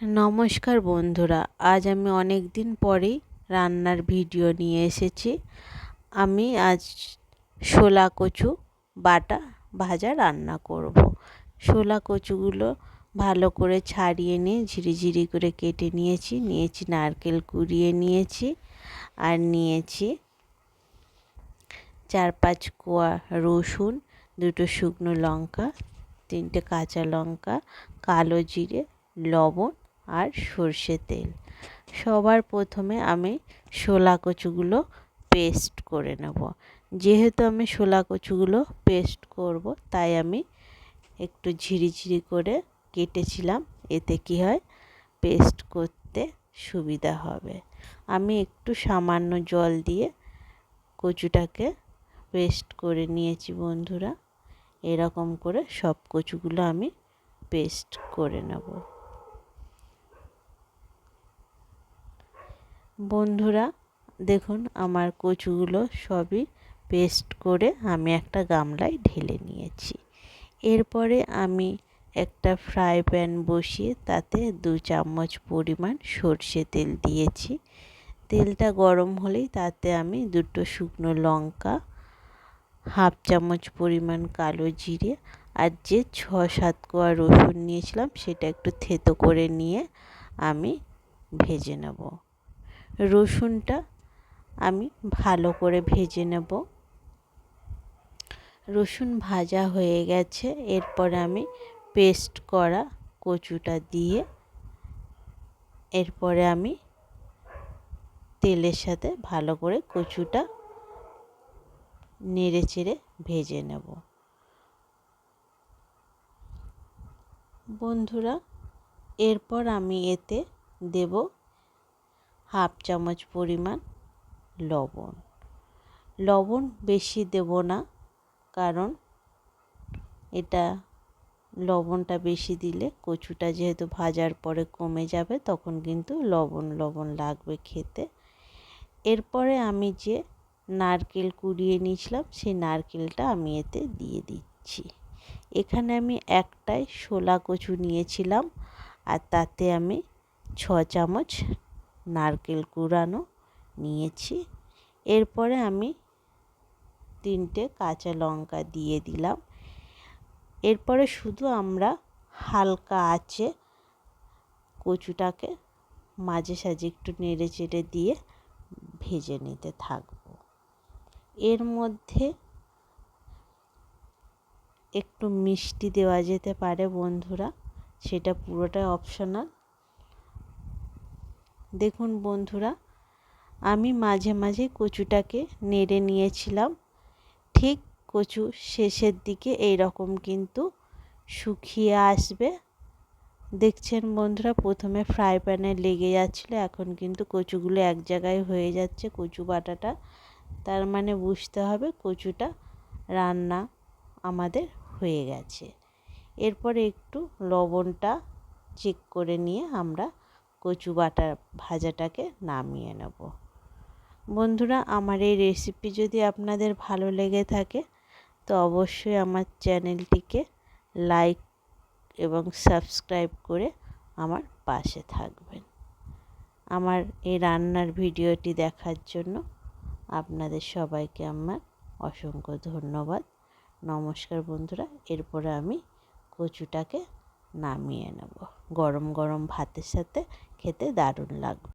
নমস্কার বন্ধুরা, আজ আমি অনেক দিন পরেই রান্নার ভিডিও নিয়ে এসেছি। আমি আজ শোলা কচু বাটা ভাজা রান্না করব। শোলা কচুগুলো ভালো করে ছাড়িয়ে নিয়ে ঝিরিঝিরি করে কেটে নিয়েছি নারকেল কুড়িয়ে নিয়েছি, আর নিয়েছি 4-5 কোয়া রসুন, 2টো শুকনো লঙ্কা, 3টে কাঁচা লঙ্কা, কালো জিরে, লবণ আর সর্ষে তেল। সবার প্রথমে আমি শোলা কচুগুলো পেস্ট করে নেব। যেহেতু আমি শোলা কচুগুলো পেস্ট করব, তাই আমি একটু ঝিরিঝিরি করে কেটেছিলাম। এতে কি হয়, পেস্ট করতে সুবিধা হবে। আমি একটু সামান্য জল দিয়ে কচুটাকে পেস্ট করে নিয়েছি বন্ধুরা। এরকম করে সব কচুগুলো আমি পেস্ট করে নেব। বন্ধুরা দেখুন, আমার কচুগুলো সবই পেস্ট করে আমি একটা গামলায় ঢেলে নিয়েছি। এরপরে আমি একটা ফ্রাই প্যান বসিয়ে তাতে 2 চামচ পরিমাণ সর্ষে তেল দিয়েছি। তেলটা গরম হলেই তাতে আমি 2টো শুকনো লঙ্কা, 1/2 চামচ পরিমাণ কালো জিরে আর যে 6-7 কোয়া রসুন নিয়েছিলাম সেটা একটু থেতো করে নিয়ে আমি ভেজে নেব। রসুনটা আমি ভালো করে ভেজে নেব। রসুন ভাজা হয়ে গেছে। এরপরে আমি পেস্ট করা কচুটা দিয়ে এরপরে আমি তেলের সাথে ভালো করে কচুটা নেড়ে চেড়ে ভেজে নেব। বন্ধুরা এরপর আমি এতে দেব 1/2 চামচ পরিমাণ লবণ। লবণ বেশি দেব না, কারণ এটা লবণটা বেশি দিলে কচুটা যেহেতু ভাজার পরে কমে যাবে, তখন কিন্তু লবণ লাগবে খেতে। এরপরে আমি যে নারকেল কুড়িয়ে নিয়েছিলাম সেই নারকেলটা আমি এতে দিয়ে দিচ্ছি। এখানে আমি একটাই শোলা কচু নিয়েছিলাম, আর তাতে আমি 6 চামচ নারকেল কুড়ানো নিয়েছি। এরপরে আমি 3টে কাঁচা লঙ্কা দিয়ে দিলাম। এরপরে শুধু আমরা হালকা আঁচে কচুটাকে মাঝে সাঝে একটু নেড়ে চেড়ে দিয়ে ভেজে নিতে থাকব। এর মধ্যে একটু মিষ্টি দেওয়া যেতে পারে বন্ধুরা, সেটা পুরোটাই অপশনাল। দেখুন বন্ধুরা, আমি মাঝে মাঝে কচুটাকে নেড়ে নিয়েছিলাম। ঠিক কচু শেষের দিকে এই রকম কিন্তু শুকিয়ে আসবে। দেখছেন বন্ধুরা, প্রথমে ফ্রাই প্যানে লেগে যাচ্ছিলো, এখন কিন্তু কচুগুলো এক জায়গায় হয়ে যাচ্ছে কচু বাটাটা। তার মানে বুঝতে হবে কচুটা রান্না আমাদের হয়ে গেছে। এরপরে একটু লবণটা চেক করে নিয়ে আমরা কচু বাটা ভাজাটাকে নামিয়ে নেব। বন্ধুরা আমার এই রেসিপি যদি আপনাদের ভালো লেগে থাকে তো অবশ্যই আমার চ্যানেলটিকে লাইক এবং সাবস্ক্রাইব করে আমার পাশে থাকবেন। আমার এই রান্নার ভিডিওটি দেখার জন্য আপনাদের সবাইকে আমার অসংখ্য ধন্যবাদ। নমস্কার বন্ধুরা। এরপরে আমি কচুটাকে নামিয়ে নেব। গরম গরম ভাতের সাথে খেতে দারুণ লাগবে।